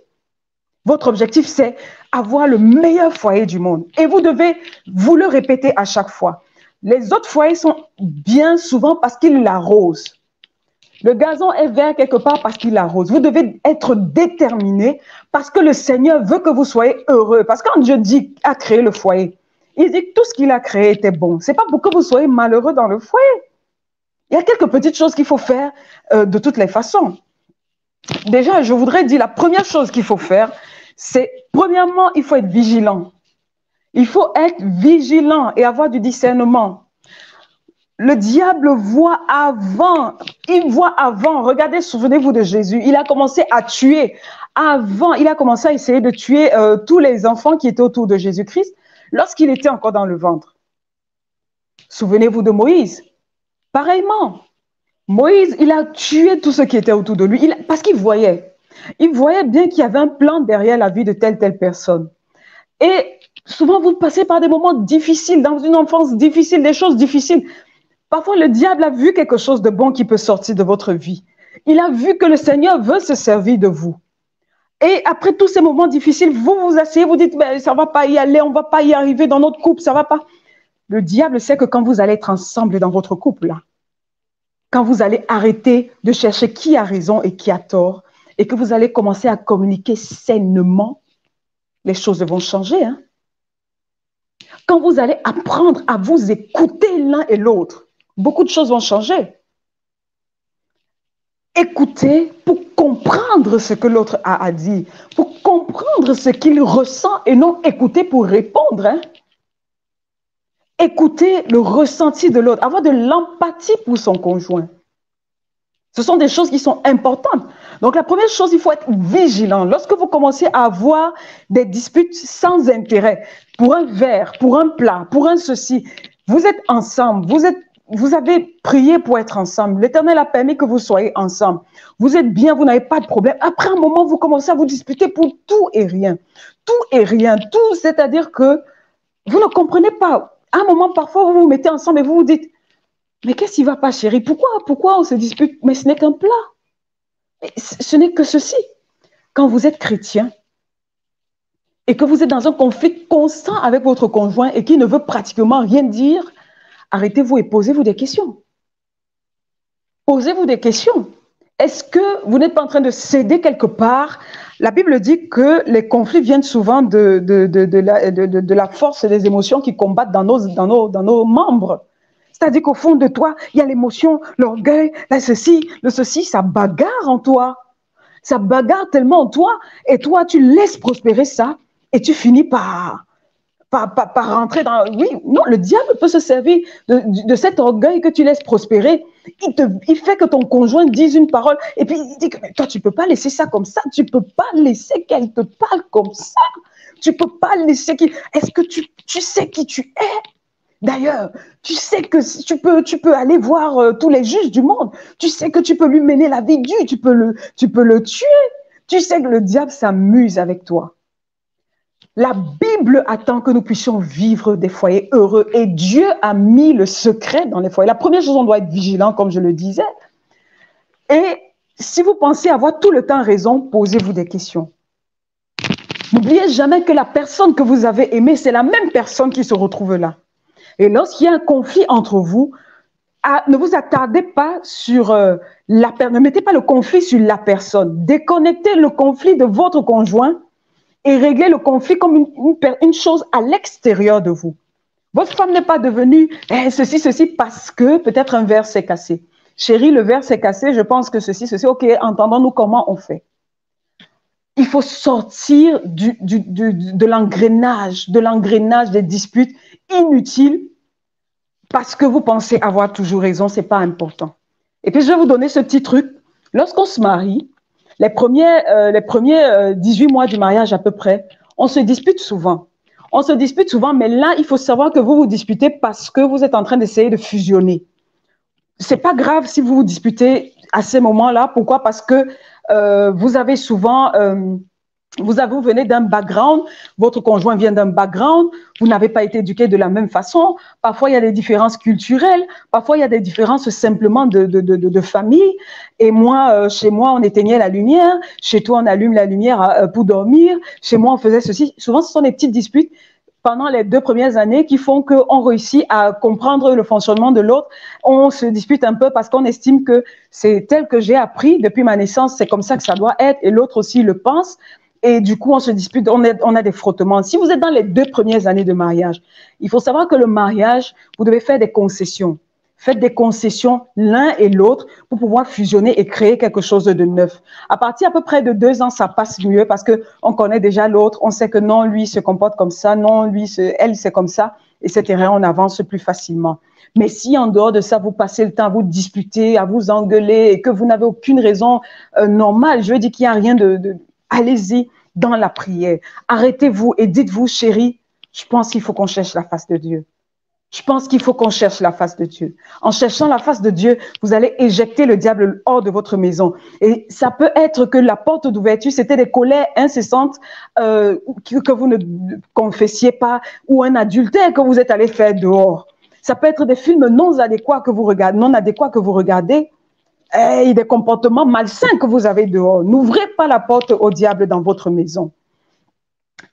Votre objectif, c'est avoir le meilleur foyer du monde. Et vous devez vous le répéter à chaque fois. Les autres foyers sont bien souvent parce qu'ils l'arrosent. Le gazon est vert quelque part parce qu'il l'arrose. Vous devez être déterminé parce que le Seigneur veut que vous soyez heureux. Parce que quand Dieu dit a créé le foyer, il dit que tout ce qu'il a créé était bon. Ce n'est pas pour que vous soyez malheureux dans le foyer. Il y a quelques petites choses qu'il faut faire de toutes les façons. Déjà, je voudrais dire, la première chose qu'il faut faire, c'est, premièrement, il faut être vigilant. Il faut être vigilant et avoir du discernement. Le diable voit avant, il voit avant. Regardez, souvenez-vous de Jésus. Il a commencé à tuer avant. Il a commencé à essayer de tuer tous les enfants qui étaient autour de Jésus-Christ lorsqu'il était encore dans le ventre. Souvenez-vous de Moïse. Pareillement, Moïse, il a tué tout ce qui était autour de lui parce qu'il voyait. Il voyait bien qu'il y avait un plan derrière la vie de telle personne. Et souvent, vous passez par des moments difficiles, dans une enfance difficile, des choses difficiles. Parfois, le diable a vu quelque chose de bon qui peut sortir de votre vie. Il a vu que le Seigneur veut se servir de vous. Et après tous ces moments difficiles, vous vous asseyez, vous dites, ben, ça ne va pas y aller, on ne va pas y arriver dans notre couple, ça ne va pas. Le diable sait que quand vous allez être ensemble dans votre couple, là, quand vous allez arrêter de chercher qui a raison et qui a tort, et que vous allez commencer à communiquer sainement, les choses vont changer. Hein? Quand vous allez apprendre à vous écouter l'un et l'autre, beaucoup de choses vont changer. Écouter pour comprendre ce que l'autre a à dire, pour comprendre ce qu'il ressent et non écouter pour répondre. Hein? Écouter le ressenti de l'autre, avoir de l'empathie pour son conjoint. Ce sont des choses qui sont importantes. Donc, la première chose, il faut être vigilant. Lorsque vous commencez à avoir des disputes sans intérêt, pour un verre, pour un plat, pour un ceci, vous êtes ensemble, vous avez prié pour être ensemble. L'Éternel a permis que vous soyez ensemble. Vous êtes bien, vous n'avez pas de problème. Après un moment, vous commencez à vous disputer pour tout et rien. Tout et rien. Tout, c'est-à-dire que vous ne comprenez pas. À un moment, parfois, vous vous mettez ensemble et vous vous dites, mais qu'est-ce qui ne va pas, chérie? Pourquoi on se dispute? Mais ce n'est qu'un plat. Ce n'est que ceci. Quand vous êtes chrétien et que vous êtes dans un conflit constant avec votre conjoint et qui ne veut pratiquement rien dire, arrêtez-vous et posez-vous des questions. Posez-vous des questions. Est-ce que vous n'êtes pas en train de céder quelque part? La Bible dit que les conflits viennent souvent de la force des émotions qui combattent dans nos membres. C'est-à-dire qu'au fond de toi, il y a l'émotion, l'orgueil, le ceci, ça bagarre en toi. Ça bagarre tellement en toi, et toi, tu laisses prospérer ça, et tu finis par rentrer dans... Oui, non, le diable peut se servir de cet orgueil que tu laisses prospérer. Il fait que ton conjoint dise une parole, et puis il dit que mais toi, tu ne peux pas laisser ça comme ça, tu ne peux pas laisser qu'elle te parle comme ça, tu ne peux pas laisser... Est-ce que tu sais qui tu es? D'ailleurs, tu sais que tu peux aller voir tous les juges du monde. Tu sais que tu peux lui mener la vie dure. Tu peux le tuer. Tu sais que le diable s'amuse avec toi. La Bible attend que nous puissions vivre des foyers heureux. Et Dieu a mis le secret dans les foyers. La première chose, on doit être vigilant, comme je le disais. Et si vous pensez avoir tout le temps raison, posez-vous des questions. N'oubliez jamais que la personne que vous avez aimée, c'est la même personne qui se retrouve là. Et lorsqu'il y a un conflit entre vous, ne vous attardez pas sur la personne, ne mettez pas le conflit sur la personne. Déconnectez le conflit de votre conjoint et réglez le conflit comme une chose à l'extérieur de vous. Votre femme n'est pas devenue ceci, parce que peut-être un verre s'est cassé. Chérie, le verre s'est cassé, je pense que ceci, ok, entendons-nous comment on fait. Il faut sortir de l'engrenage des disputes inutiles parce que vous pensez avoir toujours raison, ce n'est pas important. Et puis, je vais vous donner ce petit truc. Lorsqu'on se marie, les premiers 18 mois du mariage à peu près, on se dispute souvent. On se dispute souvent, mais là, il faut savoir que vous vous disputez parce que vous êtes en train d'essayer de fusionner. Ce n'est pas grave si vous vous disputez à ces moments-là. Pourquoi? Parce que vous avez souvent... vous venez d'un background, votre conjoint vient d'un background, vous n'avez pas été éduqué de la même façon. Parfois, il y a des différences culturelles, parfois, il y a des différences simplement de famille. Et moi, chez moi, on éteignait la lumière. Chez toi, on allume la lumière pour dormir. Chez moi, on faisait ceci. Souvent, ce sont des petites disputes pendant les 2 premières années qui font qu'on réussit à comprendre le fonctionnement de l'autre. On se dispute un peu parce qu'on estime que c'est tel que j'ai appris depuis ma naissance, c'est comme ça que ça doit être, et l'autre aussi le pense. Et du coup, on se dispute, on a des frottements. Si vous êtes dans les 2 premières années de mariage, il faut savoir que le mariage, vous devez faire des concessions. Faites des concessions l'un et l'autre pour pouvoir fusionner et créer quelque chose de neuf. À partir à peu près de 2 ans, ça passe mieux parce qu'on connaît déjà l'autre. On sait que non, lui se comporte comme ça, non, elle, c'est comme ça, etc. On avance plus facilement. Mais si en dehors de ça, vous passez le temps à vous disputer, à vous engueuler et que vous n'avez aucune raison normale, je veux dire qu'il n'y a rien allez-y dans la prière. Arrêtez-vous et dites-vous, chérie, je pense qu'il faut qu'on cherche la face de Dieu. Je pense qu'il faut qu'on cherche la face de Dieu. En cherchant la face de Dieu, vous allez éjecter le diable hors de votre maison. Et ça peut être que la porte d'ouverture, c'était des colères incessantes que vous ne confessiez pas, ou un adultère que vous êtes allé faire dehors. Ça peut être des films non adéquats que vous regardez, et des comportements malsains que vous avez dehors. N'ouvrez pas la porte au diable dans votre maison.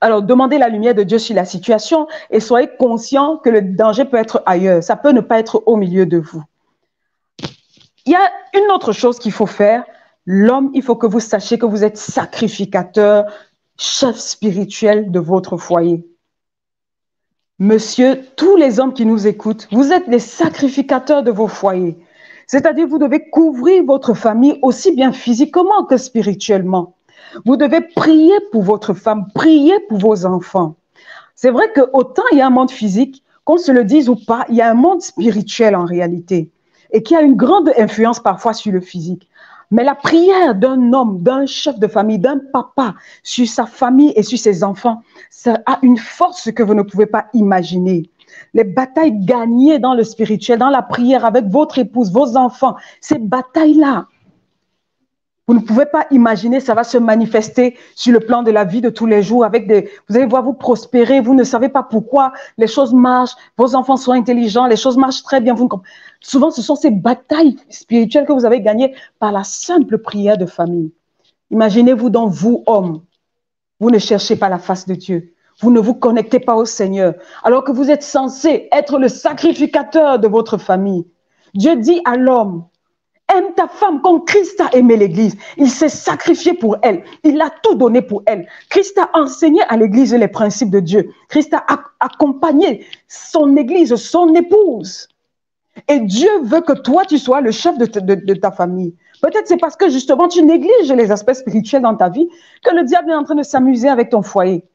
Alors, demandez la lumière de Dieu sur la situation et soyez conscient que le danger peut être ailleurs. Ça peut ne pas être au milieu de vous. Il y a une autre chose qu'il faut faire. L'homme, il faut que vous sachiez que vous êtes sacrificateur, chef spirituel de votre foyer. Monsieur, tous les hommes qui nous écoutent, vous êtes les sacrificateurs de vos foyers. C'est-à-dire, vous devez couvrir votre famille aussi bien physiquement que spirituellement. Vous devez prier pour votre femme, prier pour vos enfants. C'est vrai que autant il y a un monde physique, qu'on se le dise ou pas, il y a un monde spirituel en réalité et qui a une grande influence parfois sur le physique. Mais la prière d'un homme, d'un chef de famille, d'un papa sur sa famille et sur ses enfants, ça a une force que vous ne pouvez pas imaginer. Les batailles gagnées dans le spirituel, dans la prière avec votre épouse, vos enfants, ces batailles-là, vous ne pouvez pas imaginer, ça va se manifester sur le plan de la vie de tous les jours avec vous allez voir vous prospérer, vous ne savez pas pourquoi, les choses marchent, vos enfants sont intelligents, les choses marchent très bien. Souvent, ce sont ces batailles spirituelles que vous avez gagnées par la simple prière de famille. Imaginez-vous donc, vous, hommes, vous ne cherchez pas la face de Dieu. Vous ne vous connectez pas au Seigneur, alors que vous êtes censé être le sacrificateur de votre famille. Dieu dit à l'homme, aime ta femme comme Christ a aimé l'Église. Il s'est sacrifié pour elle. Il a tout donné pour elle. Christ a enseigné à l'Église les principes de Dieu. Christ a accompagné son Église, son épouse. Et Dieu veut que toi, tu sois le chef de ta famille. Peut-être c'est parce que justement, tu négliges les aspects spirituels dans ta vie que le diable est en train de s'amuser avec ton foyer.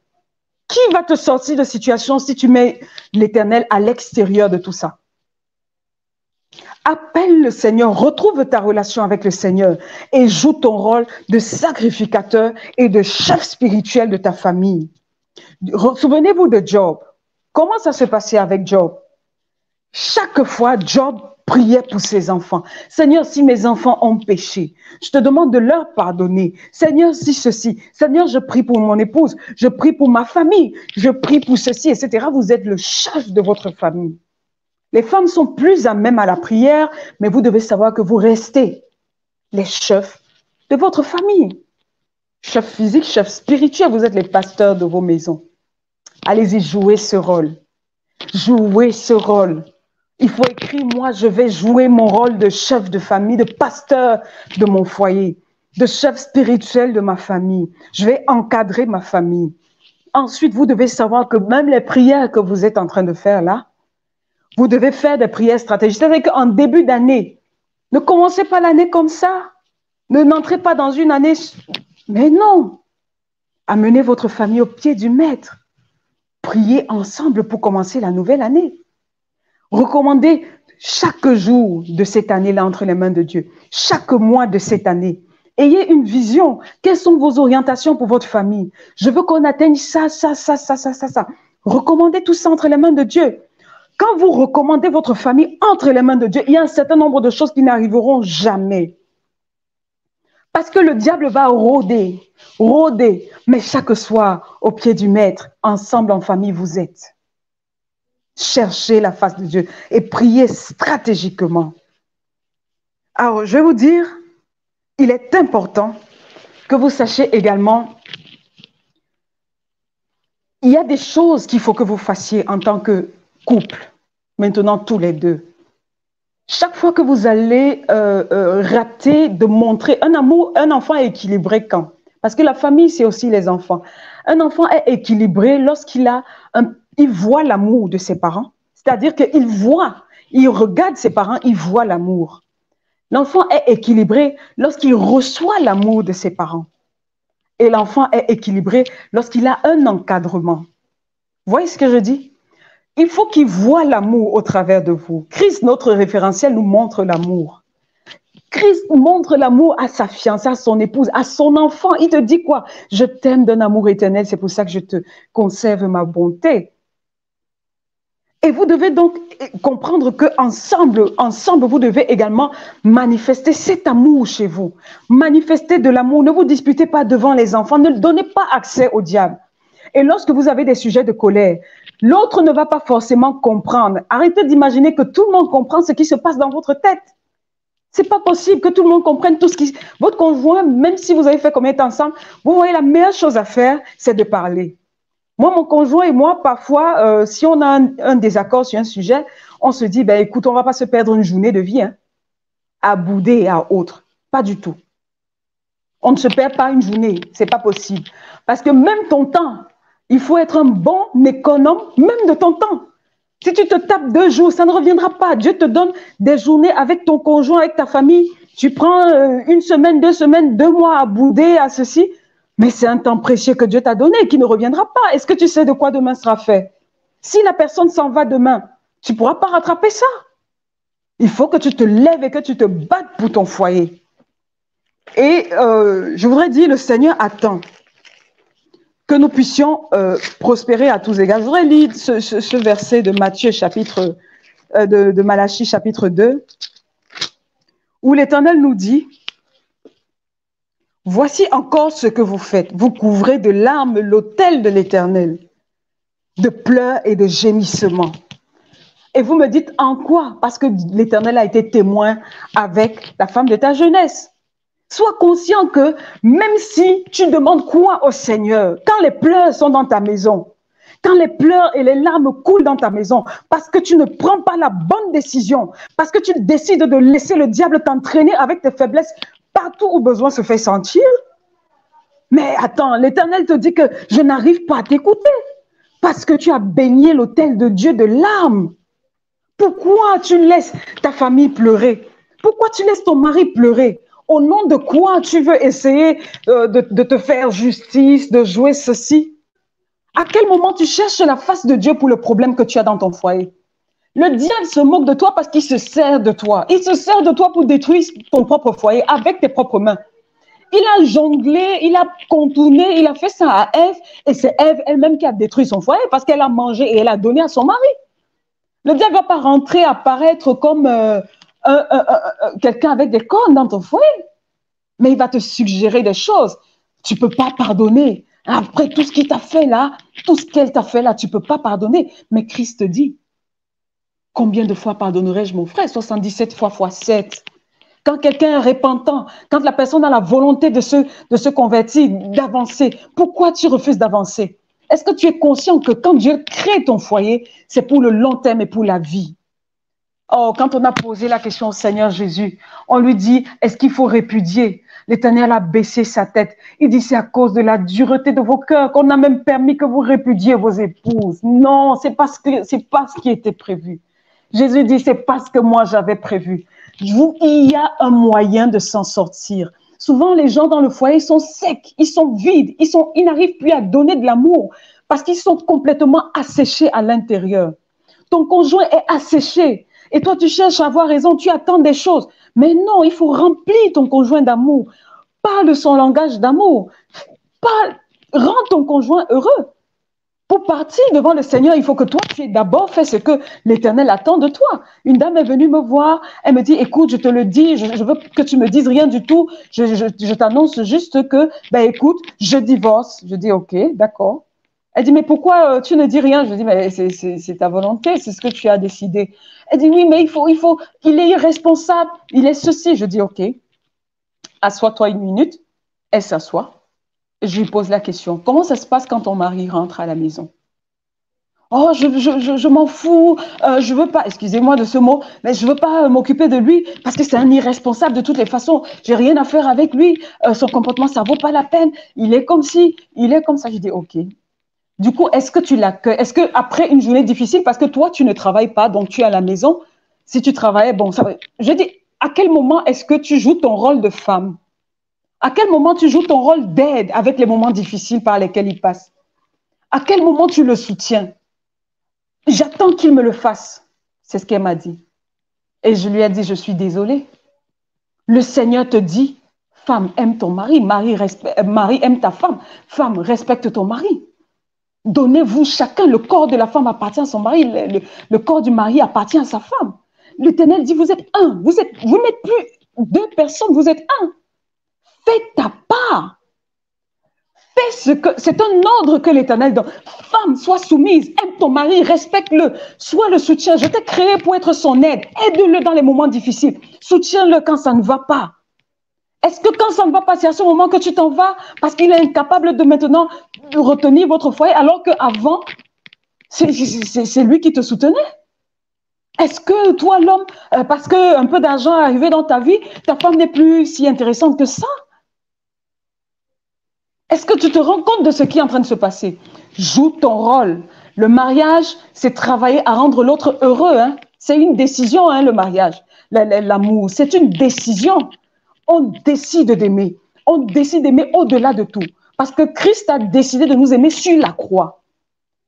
Qui va te sortir de situation si tu mets l'Éternel à l'extérieur de tout ça? Appelle le Seigneur, retrouve ta relation avec le Seigneur et joue ton rôle de sacrificateur et de chef spirituel de ta famille. Souvenez-vous de Job. Comment ça se passait avec Job? Chaque fois, Job priait pour ses enfants. Seigneur, si mes enfants ont péché, je te demande de leur pardonner. Seigneur, si ceci. Seigneur, je prie pour mon épouse, je prie pour ma famille, je prie pour ceci, etc. Vous êtes le chef de votre famille. Les femmes sont plus à même à la prière, mais vous devez savoir que vous restez les chefs de votre famille. Chef physique, chef spirituel, vous êtes les pasteurs de vos maisons. Allez-y, jouez ce rôle. Jouez ce rôle. Il faut écrire, moi, je vais jouer mon rôle de chef de famille, de pasteur de mon foyer, de chef spirituel de ma famille. Je vais encadrer ma famille. Ensuite, vous devez savoir que même les prières que vous êtes en train de faire là, vous devez faire des prières stratégiques. C'est-à-dire qu'en début d'année, ne commencez pas l'année comme ça. N'entrez pas dans une année. Mais non. Amenez votre famille au pied du Maître. Priez ensemble pour commencer la nouvelle année. Recommandez chaque jour de cette année-là entre les mains de Dieu. Chaque mois de cette année. Ayez une vision. Quelles sont vos orientations pour votre famille? Je veux qu'on atteigne ça. Recommandez tout ça entre les mains de Dieu. Quand vous recommandez votre famille entre les mains de Dieu, il y a un certain nombre de choses qui n'arriveront jamais. Parce que le diable va rôder, mais chaque soir, au pied du Maître, ensemble en famille, vous êtes. Cherchez la face de Dieu et priez stratégiquement. Alors, je vais vous dire, il est important que vous sachiez également, il y a des choses qu'il faut que vous fassiez en tant que couple. Maintenant, tous les deux. Chaque fois que vous allez rater de montrer un amour, un enfant est équilibré quand? Parce que la famille, c'est aussi les enfants. Un enfant est équilibré lorsqu'il voit l'amour de ses parents. C'est-à-dire qu'il voit, il regarde ses parents, il voit l'amour. L'enfant est équilibré lorsqu'il reçoit l'amour de ses parents. Et l'enfant est équilibré lorsqu'il a un encadrement. Vous voyez ce que je dis? Il faut qu'il voit l'amour au travers de vous. Christ, notre référentiel, nous montre l'amour. Christ montre l'amour à sa fiancée, à son épouse, à son enfant. Il te dit quoi? Je t'aime d'un amour éternel, c'est pour ça que je te conserve ma bonté. Et vous devez donc comprendre qu'ensemble, vous devez également manifester cet amour chez vous. Manifester de l'amour. Ne vous disputez pas devant les enfants. Ne donnez pas accès au diable. Et lorsque vous avez des sujets de colère, l'autre ne va pas forcément comprendre. Arrêtez d'imaginer que tout le monde comprend ce qui se passe dans votre tête. C'est pas possible que tout le monde comprenne tout ce qui... Votre conjoint, même si vous avez fait combien de temps ensemble, vous voyez la meilleure chose à faire, c'est de parler. Moi, mon conjoint et moi, parfois, si on a un désaccord sur un sujet, on se dit, ben, écoute, on ne va pas se perdre une journée de vie hein, à bouder et à autre. Pas du tout. On ne se perd pas une journée, ce n'est pas possible. Parce que même ton temps, il faut être un bon économe, même de ton temps. Si tu te tapes 2 jours, ça ne reviendra pas. Dieu te donne des journées avec ton conjoint, avec ta famille. Tu prends 1 semaine, 2 semaines, 2 mois à bouder, à ceci. Mais c'est un temps précieux que Dieu t'a donné qui ne reviendra pas. Est-ce que tu sais de quoi demain sera fait? Si la personne s'en va demain, tu ne pourras pas rattraper ça. Il faut que tu te lèves et que tu te battes pour ton foyer. Et je voudrais dire, le Seigneur attend que nous puissions prospérer à tous égards. Je voudrais lire ce verset de Matthieu, de Malachie, chapitre 2, où l'Éternel nous dit, « Voici encore ce que vous faites. Vous couvrez de larmes l'autel de l'Éternel, de pleurs et de gémissements. » Et vous me dites, en quoi? Parce que l'Éternel a été témoin avec la femme de ta jeunesse. Sois conscient que même si tu demandes quoi au Seigneur, quand les pleurs sont dans ta maison, quand les pleurs et les larmes coulent dans ta maison, parce que tu ne prends pas la bonne décision, parce que tu décides de laisser le diable t'entraîner avec tes faiblesses partout où besoin se fait sentir, mais attends, l'Éternel te dit que je n'arrive pas à t'écouter, parce que tu as baigné l'autel de Dieu de larmes. Pourquoi tu laisses ta famille pleurer? Pourquoi tu laisses ton mari pleurer? Au nom de quoi tu veux essayer de te faire justice, de jouer ceci? À quel moment tu cherches la face de Dieu pour le problème que tu as dans ton foyer? Le diable se moque de toi parce qu'il se sert de toi. Il se sert de toi pour détruire ton propre foyer avec tes propres mains. Il a jonglé, il a contourné, il a fait ça à Ève et c'est Ève elle-même qui a détruit son foyer parce qu'elle a mangé et elle a donné à son mari. Le diable ne va pas rentrer, apparaître comme quelqu'un avec des cornes dans ton foyer. Mais il va te suggérer des choses. Tu ne peux pas pardonner. Après tout ce qu'il t'a fait là, tout ce qu'elle t'a fait là, tu ne peux pas pardonner. Mais Christ dit, combien de fois pardonnerai-je mon frère? 77 fois x 7. Quand quelqu'un est repentant, quand la personne a la volonté de se convertir, d'avancer, pourquoi tu refuses d'avancer? Est-ce que tu es conscient que quand Dieu crée ton foyer, c'est pour le long terme et pour la vie? Oh, quand on a posé la question au Seigneur Jésus, on lui dit, est-ce qu'il faut répudier? L'Éternel a baissé sa tête. Il dit, c'est à cause de la dureté de vos cœurs qu'on a même permis que vous répudiez vos épouses. Non, c'est pas ce qui était prévu. Jésus dit, c'est pas ce que moi j'avais prévu. Il y a un moyen de s'en sortir. Souvent, les gens dans le foyer sont secs, ils sont vides, ils n'arrivent plus à donner de l'amour parce qu'ils sont complètement asséchés à l'intérieur. Ton conjoint est asséché et toi, tu cherches à avoir raison, tu attends des choses. Mais non, il faut remplir ton conjoint d'amour. Parle son langage d'amour. Rends ton conjoint heureux. Pour partir devant le Seigneur, il faut que toi, tu aies d'abord fait ce que l'Éternel attend de toi. Une dame est venue me voir, elle me dit, écoute, je te le dis, je veux que tu me dises rien du tout, je t'annonce juste que, ben écoute, je divorce. Je dis, ok, d'accord. Elle dit, mais pourquoi tu ne dis rien? Je dis, mais c'est ta volonté, c'est ce que tu as décidé. Elle dit, oui, mais il est irresponsable, il est ceci. Je dis, ok, assois-toi 1 minute. Elle s'assoit. Je lui pose la question, comment ça se passe quand ton mari rentre à la maison? Oh, je m'en fous, je veux pas, excusez-moi de ce mot, mais je veux pas m'occuper de lui parce que c'est un irresponsable de toutes les façons. J'ai rien à faire avec lui, son comportement, ça vaut pas la peine. Il est comme ci, il est comme ça. Je dis, ok. Du coup, est-ce que tu l'accueilles? Est-ce que après une journée difficile, parce que toi, tu ne travailles pas, donc tu es à la maison, si tu travaillais, bon, ça va. Je dis, à quel moment est-ce que tu joues ton rôle de femme? À quel moment tu joues ton rôle d'aide avec les moments difficiles par lesquels il passe? À quel moment tu le soutiens? J'attends qu'il me le fasse. C'est ce qu'elle m'a dit. Et je lui ai dit, je suis désolée. Le Seigneur te dit, femme, aime ton mari. Mari, aime ta femme. Femme, respecte ton mari. Donnez-vous chacun. Le corps de la femme appartient à son mari. Le corps du mari appartient à sa femme. L'Éternel dit, vous êtes un. Vous n'êtes plus 2 personnes, vous êtes un. Fais ta part. C'est un ordre que l'Éternel donne. Femme, sois soumise, aime ton mari, respecte-le, sois le soutien. Je t'ai créé pour être son aide. Aide-le dans les moments difficiles. Soutiens-le quand ça ne va pas. Est-ce que quand ça ne va pas, c'est à ce moment que tu t'en vas parce qu'il est incapable de maintenant retenir votre foyer alors qu'avant, c'est lui qui te soutenait? Est-ce que toi, l'homme, parce qu'un peu d'argent est arrivé dans ta vie, ta femme n'est plus si intéressante que ça? Est-ce que tu te rends compte de ce qui est en train de se passer? Joue ton rôle. Le mariage, c'est travailler à rendre l'autre heureux. Hein? C'est une décision, hein, le mariage. L'amour, c'est une décision. On décide d'aimer. On décide d'aimer au-delà de tout. Parce que Christ a décidé de nous aimer sur la croix.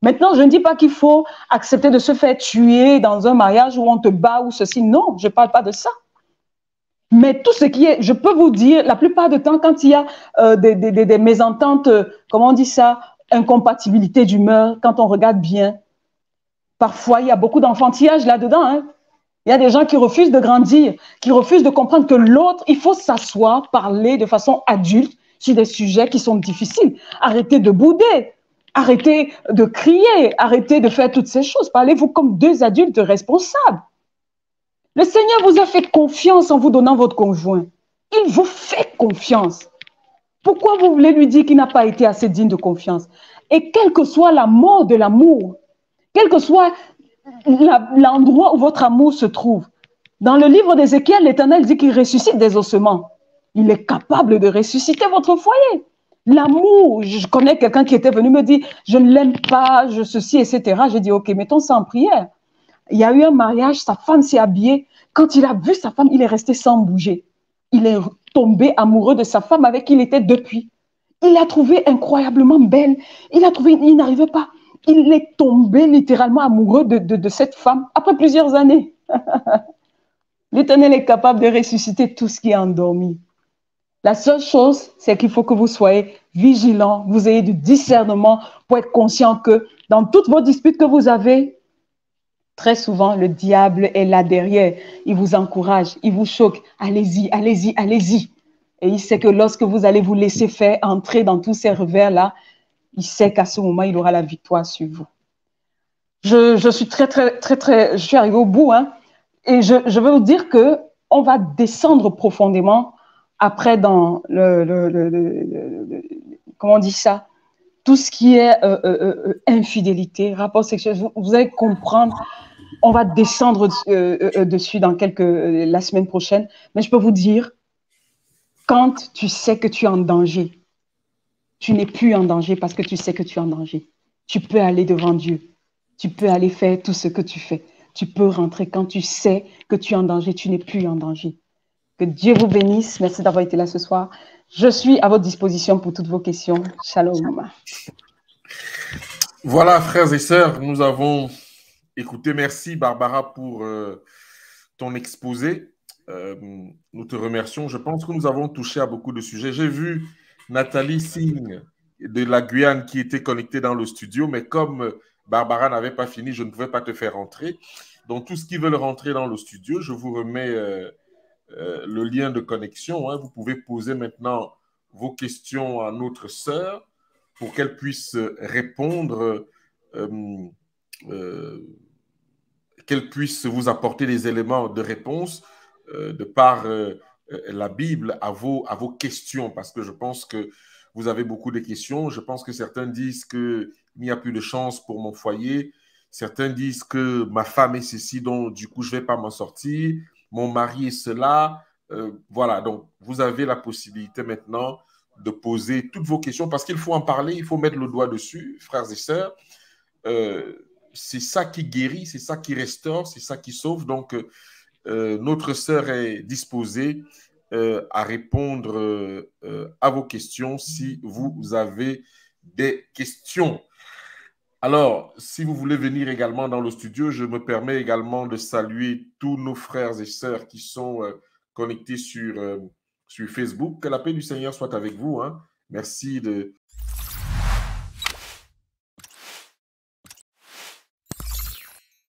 Maintenant, je ne dis pas qu'il faut accepter de se faire tuer dans un mariage où on te bat ou ceci. Non, je ne parle pas de ça. Mais tout ce qui est, je peux vous dire, la plupart du temps, quand il y a des mésententes, comment on dit ça, incompatibilité d'humeur, quand on regarde bien, parfois il y a beaucoup d'enfantillage là-dedans. Hein. Il y a des gens qui refusent de grandir, qui refusent de comprendre que l'autre, il faut s'asseoir, parler de façon adulte sur des sujets qui sont difficiles. Arrêtez de bouder, arrêtez de crier, arrêtez de faire toutes ces choses. Parlez-vous comme deux adultes responsables. Le Seigneur vous a fait confiance en vous donnant votre conjoint. Il vous fait confiance. Pourquoi vous voulez lui dire qu'il n'a pas été assez digne de confiance? Et quelle que soit la mort de l'amour, quel que soit l'endroit où votre amour se trouve, dans le livre d'Ézéchiel, l'Éternel dit qu'il ressuscite des ossements. Il est capable de ressusciter votre foyer. L'amour, je connais quelqu'un qui était venu me dire, je ne l'aime pas, je ceci, etc. J'ai dit, ok, mettons ça en prière. Il y a eu un mariage, sa femme s'est habillée. Quand il a vu sa femme, il est resté sans bouger. Il est tombé amoureux de sa femme avec qui il était depuis. Il l'a trouvée incroyablement belle. Il n'arrivait pas. Il est tombé littéralement amoureux de cette femme après plusieurs années. L'Éternel est capable de ressusciter tout ce qui est endormi. La seule chose, c'est qu'il faut que vous soyez vigilants, vous ayez du discernement pour être conscient que dans toutes vos disputes que vous avez, très souvent, le diable est là derrière. Il vous encourage, il vous choque. Allez-y, allez-y, allez-y. Et il sait que lorsque vous allez vous laisser faire entrer dans tous ces revers-là, il sait qu'à ce moment, il aura la victoire sur vous. Je suis je suis arrivée au bout, hein, et je veux vous dire que on va descendre profondément après dans comment on dit ça, tout ce qui est infidélité, rapport sexuel. Vous allez comprendre. On va descendre dessus dans la semaine prochaine. Mais je peux vous dire, quand tu sais que tu es en danger, tu n'es plus en danger parce que tu sais que tu es en danger. Tu peux aller devant Dieu. Tu peux aller faire tout ce que tu fais. Tu peux rentrer quand tu sais que tu es en danger. Tu n'es plus en danger. Que Dieu vous bénisse. Merci d'avoir été là ce soir. Je suis à votre disposition pour toutes vos questions. Shalom. Voilà, frères et sœurs, nous avons écouté. Merci, Barbara, pour ton exposé. Nous te remercions. Je pense que nous avons touché à beaucoup de sujets. J'ai vu Nathalie Singh de la Guyane qui était connectée dans le studio, mais comme Barbara n'avait pas fini, je ne pouvais pas te faire rentrer. Donc, tous ceux qui veulent rentrer dans le studio, je vous remets le lien de connexion. Hein. Vous pouvez poser maintenant vos questions à notre sœur pour qu'elle puisse répondre, qu'elle puisse vous apporter des éléments de réponse de par la Bible à vos questions, parce que je pense que vous avez beaucoup de questions. Je pense que certains disent qu'il n'y a plus de chance pour mon foyer. Certains disent que ma femme est ceci, donc du coup, je ne vais pas m'en sortir. Mon mari est cela. Voilà, donc vous avez la possibilité maintenant de poser toutes vos questions parce qu'il faut en parler, il faut mettre le doigt dessus, frères et sœurs. C'est ça qui guérit, c'est ça qui restaure, c'est ça qui sauve. Donc, notre sœur est disposée à répondre à vos questions si vous avez des questions. Alors, si vous voulez venir également dans le studio, je me permets également de saluer tous nos frères et sœurs qui sont connectés sur Facebook. Que la paix du Seigneur soit avec vous. Hein. Merci de